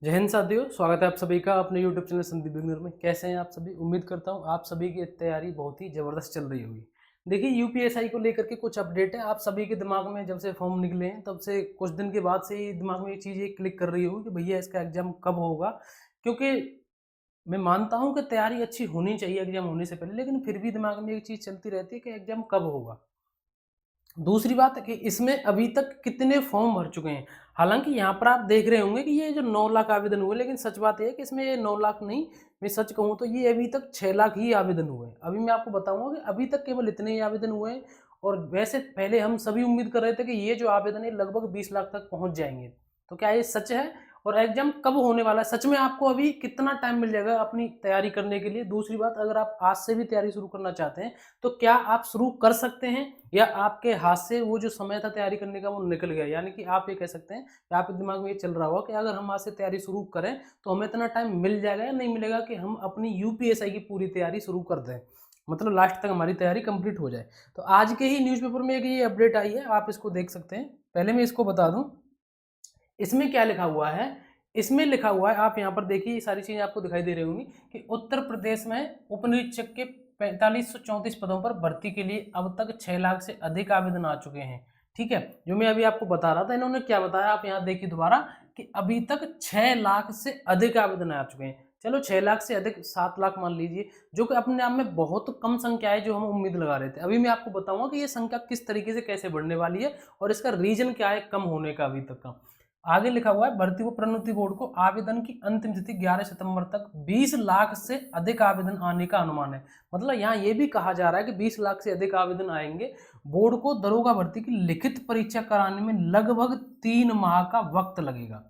जय हिंद साथियों, स्वागत है आप सभी का अपने YouTube चैनल संदीप बिगनर में। कैसे हैं आप सभी? उम्मीद करता हूं आप सभी की तैयारी बहुत ही ज़बरदस्त चल रही होगी। देखिए, यूपीएसआई को लेकर के कुछ अपडेट है। आप सभी के दिमाग में जब से फॉर्म निकले हैं तब से कुछ दिन के बाद से ही दिमाग में ये चीज़ ये क्लिक कर रही होगी कि भैया इसका एग्ज़ाम कब होगा। क्योंकि मैं मानता हूँ कि तैयारी अच्छी होनी चाहिए एग्ज़ाम होने से पहले, लेकिन फिर भी दिमाग में एक चीज़ चलती रहती है कि एग्ज़ाम कब होगा। दूसरी बात है कि इसमें अभी तक कितने फॉर्म भर चुके हैं। हालाँकि यहाँ पर आप देख रहे होंगे कि ये जो 9 लाख आवेदन हुए, लेकिन सच बात ये है कि इसमें ये 9 लाख नहीं, मैं सच कहूँ तो ये अभी तक 6 लाख ही आवेदन हुए हैं। अभी मैं आपको बताऊँगा कि अभी तक केवल इतने ही आवेदन हुए हैं, और वैसे पहले हम सभी उम्मीद कर रहे थे कि ये जो आवेदन है लगभग 20 लाख तक पहुँच जाएँगे। तो क्या ये सच है? और एग्ज़ाम कब होने वाला है? सच में आपको अभी कितना टाइम मिल जाएगा अपनी तैयारी करने के लिए? दूसरी बात, अगर आप आज से भी तैयारी शुरू करना चाहते हैं, तो क्या आप शुरू कर सकते हैं, या आपके हाथ से वो जो समय था तैयारी करने का वो निकल गया? यानी कि आप ये कह सकते हैं कि आपके दिमाग में ये चल रहा होगा कि अगर हम आज से तैयारी शुरू करें तो हमें इतना टाइम मिल जाएगा या नहीं मिलेगा कि हम अपनी यूपीएसआई की पूरी तैयारी शुरू कर दें, मतलब लास्ट तक हमारी तैयारी कंप्लीट हो जाए। तो आज के ही न्यूज़पेपर में एक ये अपडेट आई है, आप इसको देख सकते हैं। पहले मैं इसको बता दूं इसमें क्या लिखा हुआ है। इसमें लिखा हुआ है, आप यहाँ पर देखिए, ये सारी चीजें आपको दिखाई दे रही होंगी कि उत्तर प्रदेश में उपनिरीक्षक के 4534 पदों पर भर्ती के लिए अब तक 6 लाख से अधिक आवेदन आ चुके हैं। ठीक है, जो मैं अभी आपको बता रहा था, इन्होंने क्या बताया आप यहाँ देखिए दोबारा, कि अभी तक 6 लाख से अधिक आवेदन आ चुके हैं। चलो 6 लाख से अधिक 7 लाख मान लीजिए, जो कि अपने आप में बहुत कम संख्या है जो हम उम्मीद लगा रहे थे। अभी मैं आपको बताऊंगा कि ये संख्या किस तरीके से कैसे बढ़ने वाली है और इसका रीजन क्या है कम होने का अभी तक का। आगे लिखा हुआ है, भर्ती व प्रोन्नति बोर्ड को आवेदन की अंतिम तिथि 11 सितंबर तक 20 लाख से अधिक आवेदन आने का अनुमान है। मतलब यहाँ ये भी कहा जा रहा है कि 20 लाख से अधिक आवेदन आएंगे। बोर्ड को दरोगा भर्ती की लिखित परीक्षा कराने में लगभग 3 माह का वक्त लगेगा।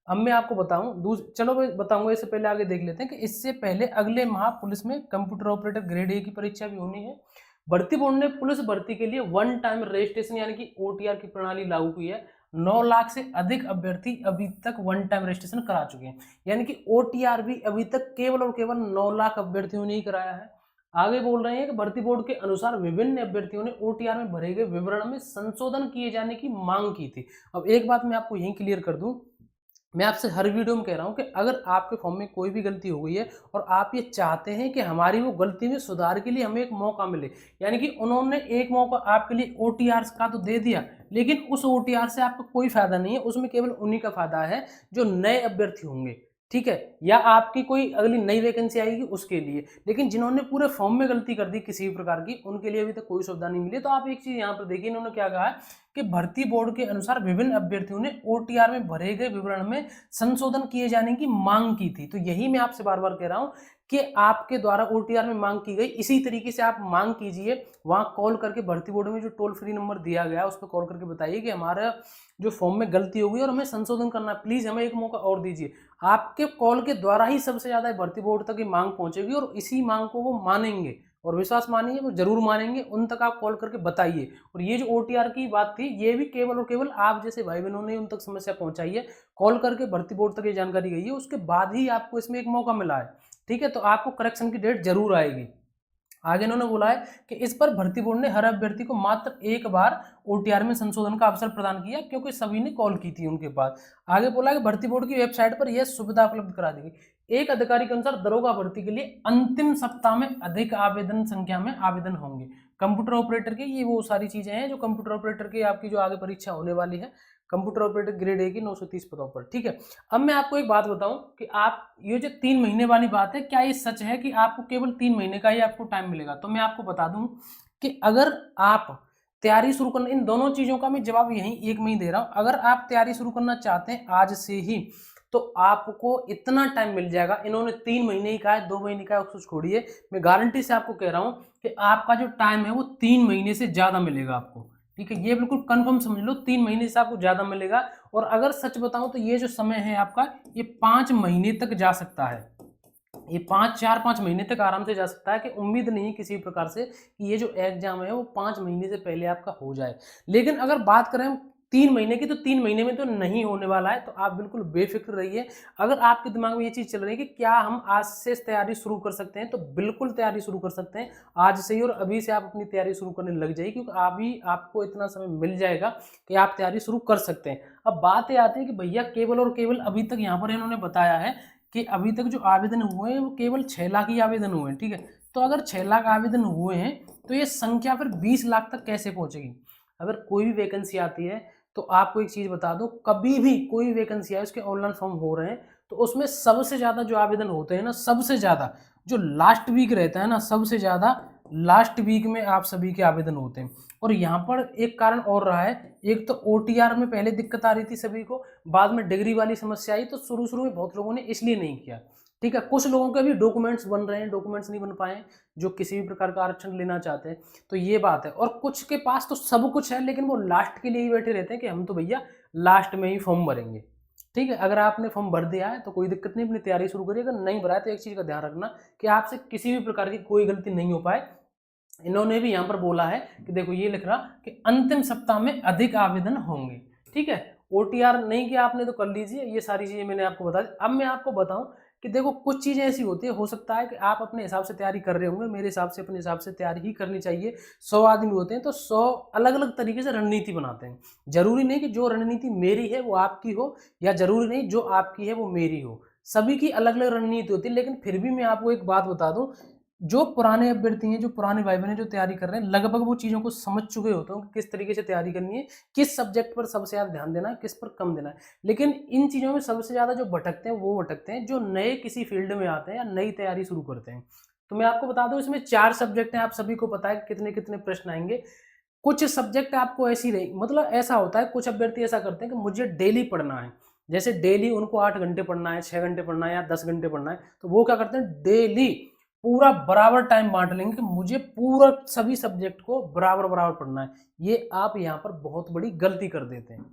अब मैं आपको बताऊं, चलो मैं बताऊंगा, इससे पहले आगे देख लेते हैं कि इससे पहले अगले माह पुलिस में कंप्यूटर ऑपरेटर ग्रेड ए की परीक्षा भी होनी है। भर्ती बोर्ड ने पुलिस भर्ती के लिए वन टाइम रजिस्ट्रेशन यानी कि ओटीआर की प्रणाली लागू की है। 9 लाख से अधिक अभ्यर्थी अभी तक वन टाइम रजिस्ट्रेशन करा चुके हैं, यानी कि ओटीआर भी अभी तक केवल और केवल 9 लाख अभ्यर्थियों ने ही कराया है। आगे बोल रहे हैं कि भर्ती बोर्ड के अनुसार विभिन्न अभ्यर्थियों ने ओटीआर में भरे गए विवरण में संशोधन किए जाने की मांग की थी। अब एक बात मैं आपको यहीं क्लियर कर दूं, मैं आपसे हर वीडियो में कह रहा हूं कि अगर आपके फॉर्म में कोई भी गलती हो गई है और आप ये चाहते हैं कि हमारी वो गलती में सुधार के लिए हमें एक मौका मिले, यानी कि उन्होंने एक मौका आपके लिए ओटीआर का तो दे दिया, लेकिन उस ओटीआर से आपको कोई फायदा नहीं है, उसमें केवल उन्हीं का फायदा है जो नए अभ्यर्थी होंगे। ठीक है, या आपकी कोई अगली नई वैकेंसी आएगी उसके लिए, लेकिन जिन्होंने पूरे फॉर्म में गलती कर दी किसी भी प्रकार की, उनके लिए अभी तक कोई सुविधा नहीं मिली। तो आप एक चीज यहाँ पर देखिए, इन्होंने क्या कहा है कि भर्ती बोर्ड के अनुसार विभिन्न अभ्यर्थियों ने ओटीआर में भरे गए विवरण में संशोधन किए जाने की मांग की थी। तो यही मैं आपसे बार बार कह रहा हूं कि आपके द्वारा ओटीआर में मांग की गई, इसी तरीके से आप मांग कीजिए। वहां कॉल करके भर्ती बोर्ड में जो टोल फ्री नंबर दिया गया उस पर कॉल करके बताइए कि हमारा जो फॉर्म में गलती हो गई और हमें संशोधन करना है, प्लीज हमें एक मौका और दीजिए। आपके कॉल के द्वारा ही सबसे ज्यादा भर्ती बोर्ड तक ये मांग पहुंचेगी और इसी मांग को वो मानेंगे, और विश्वास मानेंगे, वो जरूर मानेंगे। उन तक आप कॉल करके बताइए। और ये जो ओटीआर की बात थी, ये भी केवल और केवल आप जैसे भाई बहनों ने उन तक समस्या पहुंचाई है, कॉल करके भर्ती बोर्ड तक ये जानकारी गई है, उसके बाद ही आपको इसमें एक मौका मिला है। ठीक है, तो आपको करेक्शन की डेट जरूर आएगी। आगे इन्होंने बोला है कि इस पर भर्ती बोर्ड ने हर अभ्यर्थी को मात्र एक बार ओटीआर में संशोधन का अवसर प्रदान किया, क्योंकि सभी ने कॉल की थी उनके पास। आगे बोला कि भर्ती बोर्ड की वेबसाइट पर यह सुविधा उपलब्ध करा दी गई। एक अधिकारी के अनुसार दरोगा भर्ती के लिए अंतिम सप्ताह में अधिक आवेदन संख्या में आवेदन होंगे। कंप्यूटर ऑपरेटर के ये वो सारी चीजें हैं जो कंप्यूटर ऑपरेटर की आपकी जो आगे परीक्षा होने वाली है, कंप्यूटर ऑपरेटर ग्रेड ए की 930 पदों पर। ठीक है, अब मैं आपको एक बात बताऊं कि आप ये जो 3 महीने वाली बात है, क्या ये सच है कि आपको केवल 3 महीने का ही आपको टाइम मिलेगा? तो मैं आपको बता दूं कि अगर आप तैयारी शुरू करना, इन दोनों चीजों का मैं जवाब यही एक में ही दे रहा हूं। अगर आप तैयारी शुरू करना चाहते हैं आज से ही, तो आपको इतना टाइम मिल जाएगा। इन्होंने 3 महीने ही कहा है, 2 महीने का उसको छोड़िए, मैं गारंटी से आपको कह रहा हूं कि आपका जो टाइम है वो 3 महीने से ज्यादा मिलेगा आपको। ठीक है, ये बिल्कुल कंफर्म समझ लो, 3 महीने से आपको ज्यादा मिलेगा। और अगर सच बताऊं तो ये जो समय है आपका, ये 5 महीने तक जा सकता है। ये 4-5 महीने तक आराम से जा सकता है, कि उम्मीद नहीं किसी प्रकार से कि ये जो एग्जाम है वो 5 महीने से पहले आपका हो जाए। लेकिन अगर बात करें 3 महीने की, तो 3 महीने में तो नहीं होने वाला है, तो आप बिल्कुल बेफिक्र रहिए। अगर आपके दिमाग में ये चीज़ चल रही है कि क्या हम आज से तैयारी शुरू कर सकते हैं, तो बिल्कुल तैयारी शुरू कर सकते हैं आज से ही, और अभी से आप अपनी तैयारी शुरू करने लग जाइए, क्योंकि अभी आपको इतना समय मिल जाएगा कि आप तैयारी शुरू कर सकते हैं। अब बात ये आती है कि भैया केवल और केवल अभी तक यहाँ पर इन्होंने बताया है कि अभी तक जो आवेदन हुए हैं वो केवल 6 लाख ही आवेदन हुए हैं, ठीक है। तो अगर 6 लाख आवेदन हुए हैं तो ये संख्या फिर 20 लाख तक कैसे पहुंचेगी। अगर कोई भी वैकेंसी आती है तो आपको एक चीज बता दूं, कभी भी कोई वैकेंसी है उसके ऑनलाइन फॉर्म हो रहे हैं तो उसमें सबसे ज्यादा जो आवेदन होते हैं ना, सबसे ज्यादा जो लास्ट वीक रहता है ना, सबसे ज्यादा लास्ट वीक में आप सभी के आवेदन होते हैं। और यहाँ पर एक कारण और रहा है, एक तो ओटीआर में पहले दिक्कत आ रही थी सभी को, बाद में डिग्री वाली समस्या आई, तो शुरू शुरू में बहुत लोगों ने इसलिए नहीं किया, ठीक है। कुछ लोगों के भी डॉक्यूमेंट्स बन रहे हैं, डॉक्यूमेंट्स नहीं बन पाए जो किसी भी प्रकार का आरक्षण लेना चाहते हैं, तो ये बात है। और कुछ के पास तो सब कुछ है लेकिन वो लास्ट के लिए ही बैठे रहते हैं कि हम तो भैया लास्ट में ही फॉर्म भरेंगे, ठीक है। अगर आपने फॉर्म भर दिया है तो कोई दिक्कत नहीं, अपनी तैयारी शुरू करिए। अगर नहीं भरा है तो एक चीज का ध्यान रखना कि आपसे किसी भी प्रकार की कोई गलती नहीं हो पाए। इन्होंने भी यहाँ पर बोला है कि देखो ये लिख रहा कि अंतिम सप्ताह में अधिक आवेदन होंगे, ठीक है। ओटीआर नहीं किया आपने तो कर लीजिए, ये सारी चीजें मैंने आपको बता दी। अब मैं आपको बताऊं कि देखो कुछ चीजें ऐसी होती है, हो सकता है कि आप अपने हिसाब से तैयारी कर रहे होंगे, मेरे हिसाब से अपने हिसाब से तैयारी ही करनी चाहिए। 100 आदमी होते हैं तो 100 अलग अलग तरीके से रणनीति बनाते हैं। जरूरी नहीं कि जो रणनीति मेरी है वो आपकी हो, या जरूरी नहीं जो आपकी है वो मेरी हो, सभी की अलग अलग रणनीति होती है। लेकिन फिर भी मैं आपको एक बात बता दूं, जो पुराने अभ्यर्थी हैं, जो पुराने भाई बहन जो तैयारी कर रहे हैं, लगभग वो चीज़ों को समझ चुके होते हैं कि किस तरीके से तैयारी करनी है, किस सब्जेक्ट पर सबसे ज़्यादा ध्यान देना है, किस पर कम देना है। लेकिन इन चीज़ों में सबसे ज़्यादा जो भटकते हैं वो भटकते हैं जो नए किसी फील्ड में आते हैं या नई तैयारी शुरू करते हैं। तो मैं आपको बता दूं, इसमें 4 सब्जेक्ट हैं, आप सभी को पता है कितने कितने प्रश्न आएंगे। कुछ सब्जेक्ट आपको ऐसी रही, मतलब ऐसा होता है, कुछ अभ्यर्थी ऐसा करते हैं कि मुझे डेली पढ़ना है, जैसे डेली उनको 8 घंटे पढ़ना है, 6 घंटे पढ़ना है या 10 घंटे पढ़ना है, तो वो क्या करते हैं, डेली पूरा बराबर टाइम बांट लेंगे कि मुझे पूरा सभी सब्जेक्ट को बराबर बराबर पढ़ना है। ये आप यहाँ पर बहुत बड़ी गलती कर देते हैं।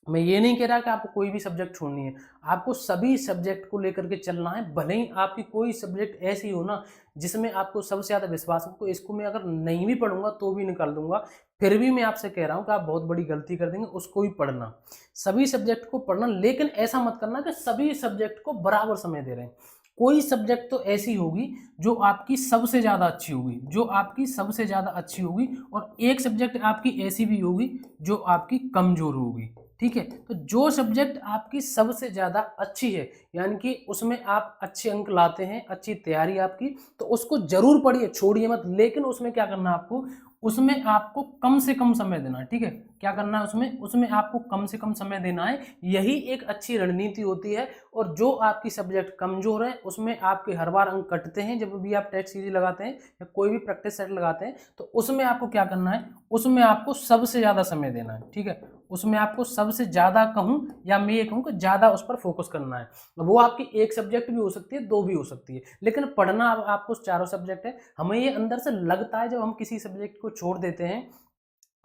मैं ये नहीं कह रहा कि आपको कोई भी सब्जेक्ट छोड़नी है, आपको सभी सब्जेक्ट को लेकर के चलना है। भले ही आपकी कोई सब्जेक्ट ऐसी हो ना जिसमें आपको सबसे ज़्यादा विश्वास हो, तो इसको मैं अगर नहीं भी पढ़ूंगा तो भी निकाल दूंगा, फिर भी मैं आपसे कह रहा हूँ कि आप बहुत बड़ी गलती कर देंगे। उसको भी पढ़ना, सभी सब्जेक्ट को पढ़ना, लेकिन ऐसा मत करना कि सभी सब्जेक्ट को बराबर समय दे रहे हैं। कोई सब्जेक्ट तो ऐसी होगी जो आपकी सबसे ज़्यादा अच्छी होगी, जो आपकी सबसे ज़्यादा अच्छी होगी, और एक सब्जेक्ट आपकी ऐसी भी होगी जो आपकी कमज़ोर होगी, ठीक है। तो जो सब्जेक्ट आपकी सबसे ज़्यादा अच्छी है, यानी कि उसमें आप अच्छे अंक लाते हैं, अच्छी तैयारी आपकी, तो उसको जरूर पढ़िए, छोड़िए मत। लेकिन उसमें क्या करना है आपको, उसमें आपको कम से कम समय देना है, ठीक है। क्या करना है उसमें, उसमें आपको कम से कम समय देना है, यही एक अच्छी रणनीति होती है। और जो आपकी सब्जेक्ट कमजोर है उसमें आपके हर बार अंक कटते हैं, जब भी आप टेस्ट सीरीज लगाते हैं या कोई भी प्रैक्टिस सेट लगाते हैं, तो उसमें आपको क्या करना है, उसमें आपको सबसे ज़्यादा समय देना है, ठीक है। उसमें आपको सबसे ज़्यादा कहूँ या मैं ये कहूँ कि ज़्यादा उस पर फोकस करना है। वो आपकी एक सब्जेक्ट भी हो सकती है, 2 भी हो सकती है, लेकिन पढ़ना अब आपको चारों सब्जेक्ट है। हमें ये अंदर से लगता है जब हम किसी सब्जेक्ट को छोड़ देते हैं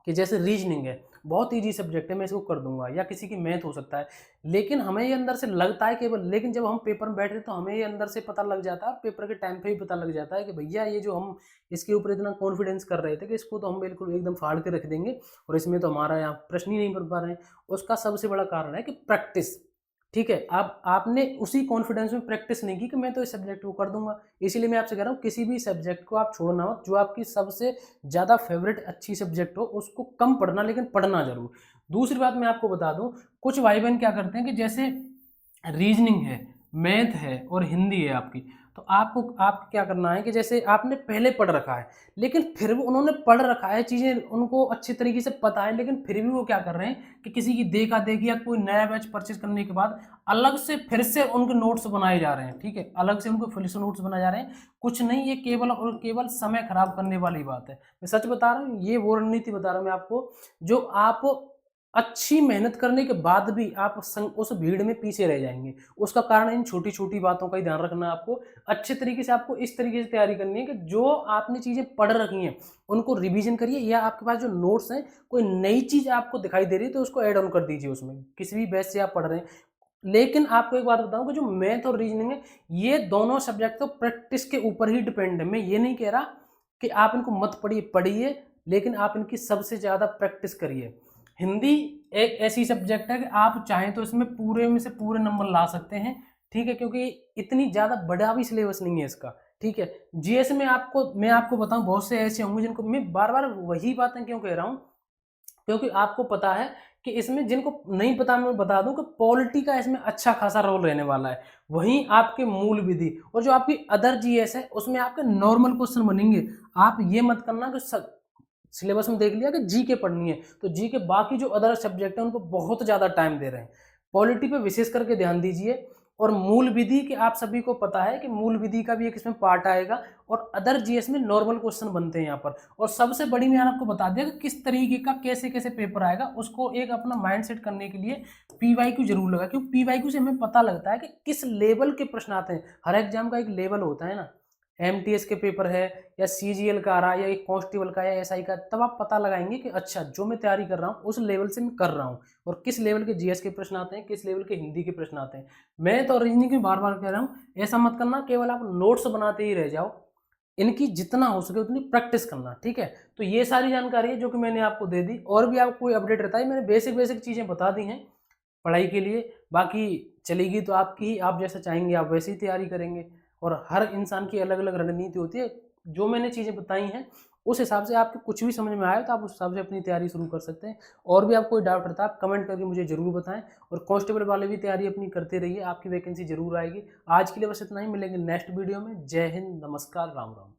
कि जैसे रीजनिंग है, बहुत ईजी सब्जेक्ट है, मैं इसको कर दूंगा, या किसी की मैथ हो सकता है, लेकिन हमें ये अंदर से लगता है केवल, लेकिन जब हम पेपर में बैठे तो हमें ये अंदर से पता लग जाता है, और पेपर के टाइम पे ही पता लग जाता है कि भैया ये जो हम इसके ऊपर इतना कॉन्फिडेंस कर रहे थे कि इसको तो हम बिल्कुल एकदम फाड़ के रख देंगे, और इसमें तो हमारा यहाँ प्रश्न ही नहीं बन पा रहे हैं। उसका सबसे बड़ा कारण है कि प्रैक्टिस, ठीक है। अब आपने उसी कॉन्फिडेंस में प्रैक्टिस नहीं की कि मैं तो इस सब्जेक्ट को कर दूंगा। इसीलिए मैं आपसे कह रहा हूँ किसी भी सब्जेक्ट को आप छोड़ना मत, जो आपकी सबसे ज़्यादा फेवरेट अच्छी सब्जेक्ट हो उसको कम पढ़ना, लेकिन पढ़ना जरूर। दूसरी बात मैं आपको बता दूं, कुछ भाई बहन क्या करते हैं कि जैसे रीजनिंग है, मैथ है और हिंदी है आपकी, तो आपको क्या करना है कि जैसे आपने पहले पढ़ रखा है, लेकिन फिर भी उन्होंने पढ़ रखा है, चीज़ें उनको अच्छी तरीके से पता है, लेकिन फिर भी वो क्या कर रहे हैं कि किसी की देखा देखी या कोई नया बैच परचेज करने के बाद अलग से फिर से उनके नोट्स बनाए जा रहे हैं, ठीक है। अलग से उनको फिर से नोट्स बनाए जा रहे हैं। कुछ नहीं, ये केवल और केवल समय खराब करने वाली बात है। मैं सच बता रहा हूँ, ये वो रणनीति बता रहा हूँ मैं आपको, जो आप अच्छी मेहनत करने के बाद भी आप उस भीड़ में पीछे रह जाएंगे। उसका कारण इन छोटी छोटी बातों का ही ध्यान रखना है आपको। अच्छे तरीके से आपको इस तरीके से तैयारी करनी है कि जो आपने चीज़ें पढ़ रखी हैं उनको रिवीजन करिए, या आपके पास जो नोट्स हैं कोई नई चीज़ आपको दिखाई दे रही है तो उसको ऐड ऑन कर दीजिए उसमें, किसी भी बैच से आप पढ़ रहे हैं। लेकिन आपको एक बात बताऊं कि जो मैथ और रीजनिंग है, ये दोनों सब्जेक्ट तो प्रैक्टिस के ऊपर ही डिपेंड है। मैं ये नहीं कह रहा कि आप इनको मत पढ़िए, लेकिन आप इनकी सबसे ज़्यादा प्रैक्टिस करिए। हिंदी एक ऐसी सब्जेक्ट है कि आप चाहें तो इसमें पूरे में से पूरे नंबर ला सकते हैं, ठीक है, क्योंकि इतनी ज़्यादा बड़ा भी सिलेबस नहीं है इसका, ठीक है। जीएस में मैं आपको बताऊं, बहुत से ऐसे होंगे जिनको मैं बार बार वही बातें क्यों कह रहा हूँ, क्योंकि आपको पता है कि इसमें, जिनको नहीं पता मैं बता दूं कि पॉलिटी का इसमें अच्छा खासा रोल रहने वाला है। वहीं आपके मूल विधि और जो आपकी अदर जीएस है उसमें आपके नॉर्मल क्वेश्चन बनेंगे। आप ये मत करना कि सिलेबस में देख लिया कि जी के पढ़नी है तो जी के बाकी जो अदर सब्जेक्ट है उनको बहुत ज़्यादा टाइम दे रहे हैं। पॉलिटी पे विशेष करके ध्यान दीजिए। और मूल विधि कि आप सभी को पता है कि मूल विधि का भी एक इसमें पार्ट आएगा और अदर जीएस में नॉर्मल क्वेश्चन बनते हैं यहाँ पर। और सबसे बड़ी मैंने आपको बता दिया कि किस तरीके का कैसे कैसे पेपर आएगा, उसको एक अपना माइंड सेट करने के लिए पीवाईक्यू जरूर लगा, क्योंकि पीवाईक्यू से हमें पता लगता है कि किस लेवल के प्रश्न आते हैं। हर एग्जाम का एक लेवल होता है ना, एमटीएस के पेपर है या सीजीएल का आ रहा है या एक कांस्टेबल का या एसआई का, तब आप पता लगाएंगे कि अच्छा जो मैं तैयारी कर रहा हूँ उस लेवल से मैं कर रहा हूँ और किस लेवल के जीएस के प्रश्न आते हैं, किस लेवल के हिंदी के प्रश्न आते हैं। मैं तो रीजनिंग में बार बार कह रहा हूँ, ऐसा मत करना केवल आप नोट्स बनाते ही रह जाओ, इनकी जितना हो सके उतनी प्रैक्टिस करना, ठीक है। तो ये सारी जानकारी है जो कि मैंने आपको दे दी। और भी आपको कोई अपडेट रहता है, मैंने बेसिक बेसिक चीज़ें बता दी हैं पढ़ाई के लिए, बाकी चलेगी तो आपकी ही, आप जैसा चाहेंगे आप वैसे ही तैयारी करेंगे। और हर इंसान की अलग अलग रणनीति होती है। जो मैंने चीज़ें बताई हैं उस हिसाब से आपको कुछ भी समझ में आए तो आप उस हिसाब से अपनी तैयारी शुरू कर सकते हैं। और भी आपको कोई डाउट रहता है आप कमेंट करके मुझे जरूर बताएं। और कांस्टेबल वाले भी तैयारी अपनी करते रहिए, आपकी वैकेंसी जरूर आएगी। आज के लिए बस इतना ही, मिलेंगे नेक्स्ट वीडियो में। जय हिंद, नमस्कार, राम राम।